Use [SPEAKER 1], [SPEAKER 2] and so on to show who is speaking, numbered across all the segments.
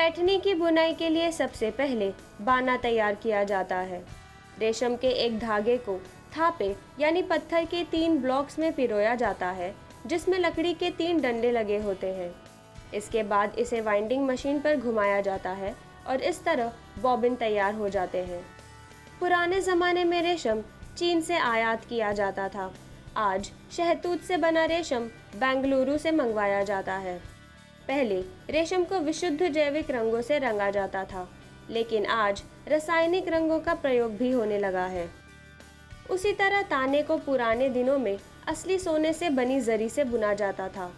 [SPEAKER 1] पैठनी की बुनाई के लिए सबसे पहले बाना तैयार किया जाता है। रेशम के एक धागे को थापे यानी पत्थर के 3 ब्लॉक्स में पिरोया जाता है, जिसमें लकड़ी के 3 डंडे लगे होते हैं। इसके बाद इसे वाइंडिंग मशीन पर घुमाया जाता है और इस तरह बॉबिन तैयार हो जाते हैं। पुराने ज़माने में रेशम चीन से आयात किया जाता था। आज शहतूत से बना रेशम बेंगलुरु से मंगवाया जाता है। पहले रेशम को विशुद्ध जैविक रंगों से रंगा जाता था, लेकिन आज रासायनिक रंगों का प्रयोग भी होने लगा है। उसी तरह ताने को पुराने दिनों में असली सोने से बनी जरी से बुना जाता था,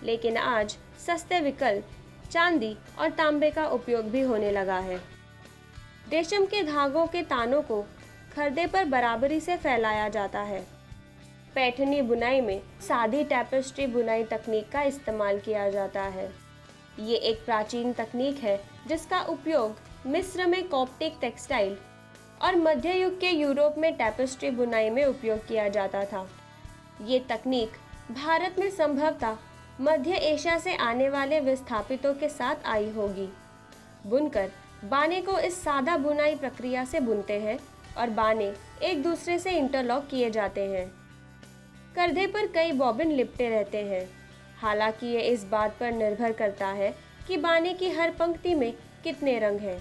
[SPEAKER 1] लेकिन आज सस्ते विकल्प चांदी और तांबे का उपयोग भी होने लगा है। रेशम के धागों के तानों को खर्दे पर बराबरी से फैलाया जाता है। पैठनी बुनाई में सादी टैपेस्ट्री बुनाई तकनीक का इस्तेमाल किया जाता है। ये एक प्राचीन तकनीक है जिसका उपयोग मिस्र में कॉप्टिक टेक्सटाइल और मध्य युग के यूरोप में टैपेस्ट्री बुनाई में उपयोग किया जाता था। ये तकनीक भारत में संभवतः मध्य एशिया से आने वाले विस्थापितों के साथ आई होगी। बुनकर बाने को इस सादा बुनाई प्रक्रिया से बुनते हैं और बाने एक दूसरे से इंटरलॉक किए जाते हैं। कंधे पर कई बॉबिन लिपटे रहते हैं। हालांकि ये इस बात पर निर्भर करता है कि बाने की हर पंक्ति में कितने रंग हैं।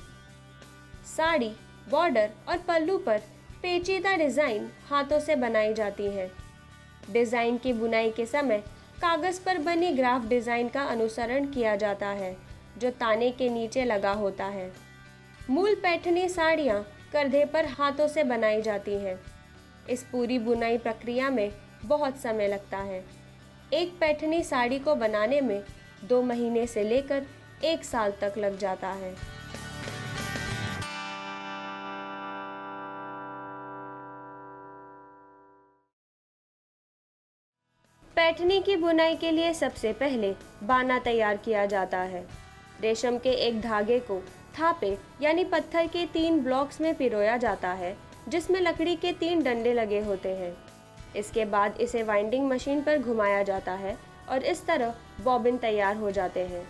[SPEAKER 1] साड़ी, बॉर्डर और पल्लू पर पेचीदा डिज़ाइन हाथों से बनाई जाती है। डिज़ाइन की बुनाई के समय कागज़ पर बनी ग्राफ डिज़ाइन का अनुसरण किया जाता है, जो ताने के नीचे लगा होता है। मूल पैठनी साड़ियाँ कंधे पर हाथों से बनाई जाती हैं। इस पूरी बुनाई प्रक्रिया में बहुत समय लगता है। एक पैठनी साड़ी को बनाने में 2 महीने से लेकर 1 साल तक लग जाता है। पैठनी की बुनाई के लिए सबसे पहले बाना तैयार किया जाता है। रेशम के एक धागे को थापे यानी पत्थर के 3 ब्लॉक्स में पिरोया जाता है, जिसमें लकड़ी के 3 डंडे लगे होते हैं। इसके बाद इसे वाइंडिंग मशीन पर घुमाया जाता है और इस तरह बॉबिन तैयार हो जाते हैं।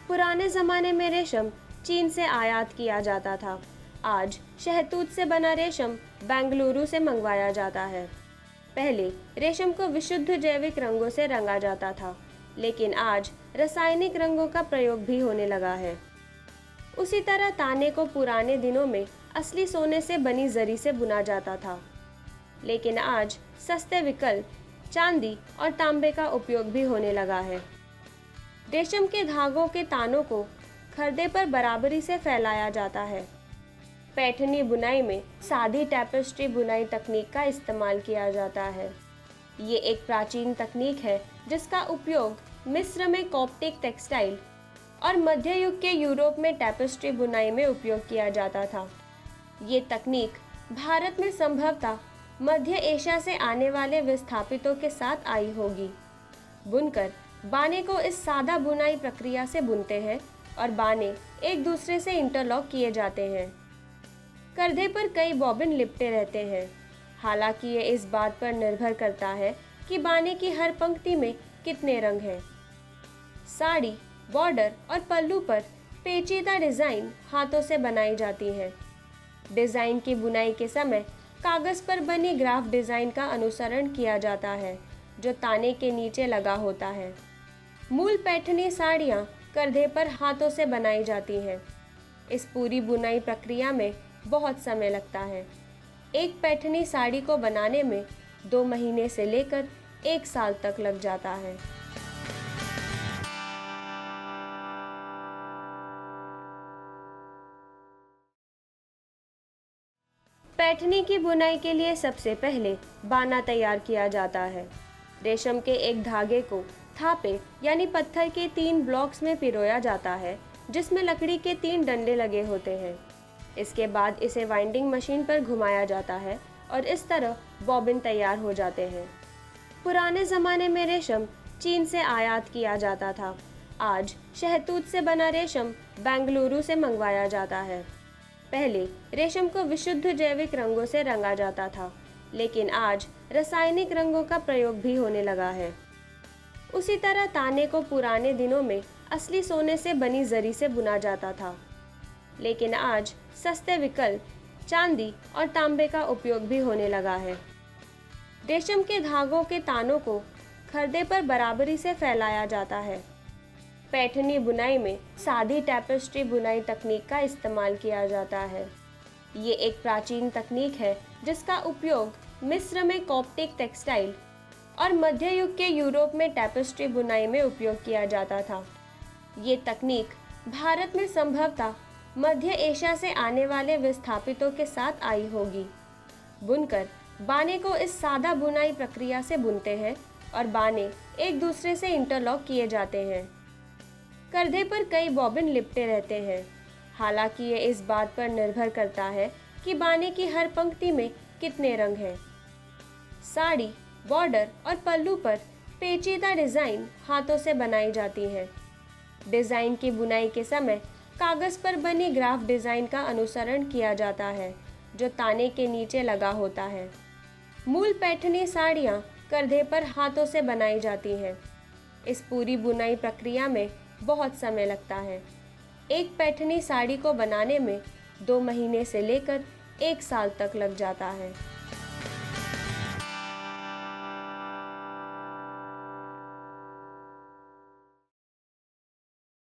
[SPEAKER 1] पुराने ज़माने में रेशम चीन से आयात किया जाता था। आज शहतूत से बना रेशम बेंगलुरु से मंगवाया जाता है। पहले रेशम को विशुद्ध जैविक रंगों से रंगा जाता था, लेकिन आज रासायनिक रंगों का प्रयोग भी होने लगा है। उसी तरह ताने को पुराने दिनों में असली सोने से बनी जरी से बुना जाता था, लेकिन आज सस्ते विकल्प चांदी और तांबे का उपयोग भी होने लगा है। रेशम के धागों के तानों को खर्दे पर बराबरी से फैलाया जाता है। पैठनी बुनाई में सादी टैपेस्ट्री बुनाई तकनीक का इस्तेमाल किया जाता है। ये एक प्राचीन तकनीक है जिसका उपयोग मिस्र में कॉप्टिक टेक्सटाइल और मध्य युग के यूरोप में टैपेस्ट्री बुनाई में उपयोग किया जाता था। ये तकनीक भारत में संभवतः मध्य एशिया से आने वाले विस्थापितों के साथ आई होगी। बुनकर बाने को इस सादा बुनाई प्रक्रिया से बुनते हैं और बाने एक दूसरे से इंटरलॉक किए जाते हैं। कंधे पर कई बॉबिन लिपटे रहते हैं। हालांकि ये इस बात पर निर्भर करता है कि बाने की हर पंक्ति में कितने रंग हैं। साड़ी, बॉर्डर और पल्लू पर पेचीदा डिज़ाइन हाथों से बनाई जाती है। डिज़ाइन की बुनाई के समय कागज़ पर बनी ग्राफ डिज़ाइन का अनुसरण किया जाता है, जो ताने के नीचे लगा होता है। मूल पैठनी साड़ियाँ कंधे पर हाथों से बनाई जाती हैं। इस पूरी बुनाई प्रक्रिया में बहुत समय लगता है। एक पैठनी साड़ी को बनाने में 2 महीने से लेकर 1 साल तक लग जाता है। पैठनी की बुनाई के लिए सबसे पहले बाना तैयार किया जाता है। रेशम के एक धागे को थापे यानी पत्थर के 3 ब्लॉक्स में पिरोया जाता है, जिसमें लकड़ी के 3 डंडे लगे होते हैं। इसके बाद इसे वाइंडिंग मशीन पर घुमाया जाता है और इस तरह बॉबिन तैयार हो जाते हैं। पुराने ज़माने में रेशम चीन से आयात किया जाता था। आज शहतूत से बना रेशम बेंगलुरु से मंगवाया जाता है। पहले रेशम को विशुद्ध जैविक रंगों से रंगा जाता था, लेकिन आज रासायनिक रंगों का प्रयोग भी होने लगा है। उसी तरह ताने को पुराने दिनों में असली सोने से बनी जरी से बुना जाता था, लेकिन आज सस्ते विकल्प चांदी और तांबे का उपयोग भी होने लगा है। रेशम के धागों के तानों को खर्दे पर बराबरी से फैलाया जाता है। पैठनी बुनाई में सादी टैपेस्ट्री बुनाई तकनीक का इस्तेमाल किया जाता है। ये एक प्राचीन तकनीक है जिसका उपयोग मिस्र में कॉप्टिक टेक्सटाइल और मध्य युग के यूरोप में टैपेस्ट्री बुनाई में उपयोग किया जाता था। ये तकनीक भारत में संभवतः मध्य एशिया से आने वाले विस्थापितों के साथ आई होगी। बुनकर बाने को इस सादा बुनाई प्रक्रिया से बुनते हैं और बाने एक दूसरे से इंटरलॉक किए जाते हैं। कंधे पर कई बॉबिन लिपटे रहते हैं। हालांकि ये इस बात पर निर्भर करता है कि बाने की हर पंक्ति में कितने रंग हैं। साड़ी, बॉर्डर और पल्लू पर पेचीदा डिज़ाइन हाथों से बनाई जाती है। डिज़ाइन की बुनाई के समय कागज़ पर बनी ग्राफ डिज़ाइन का अनुसरण किया जाता है, जो ताने के नीचे लगा होता है। मूल पैठनी साड़ियाँ कंधे पर हाथों से बनाई जाती हैं। इस पूरी बुनाई प्रक्रिया में बहुत समय लगता है। एक पैठनी साड़ी को बनाने में 2 महीने से लेकर 1 साल तक लग जाता है।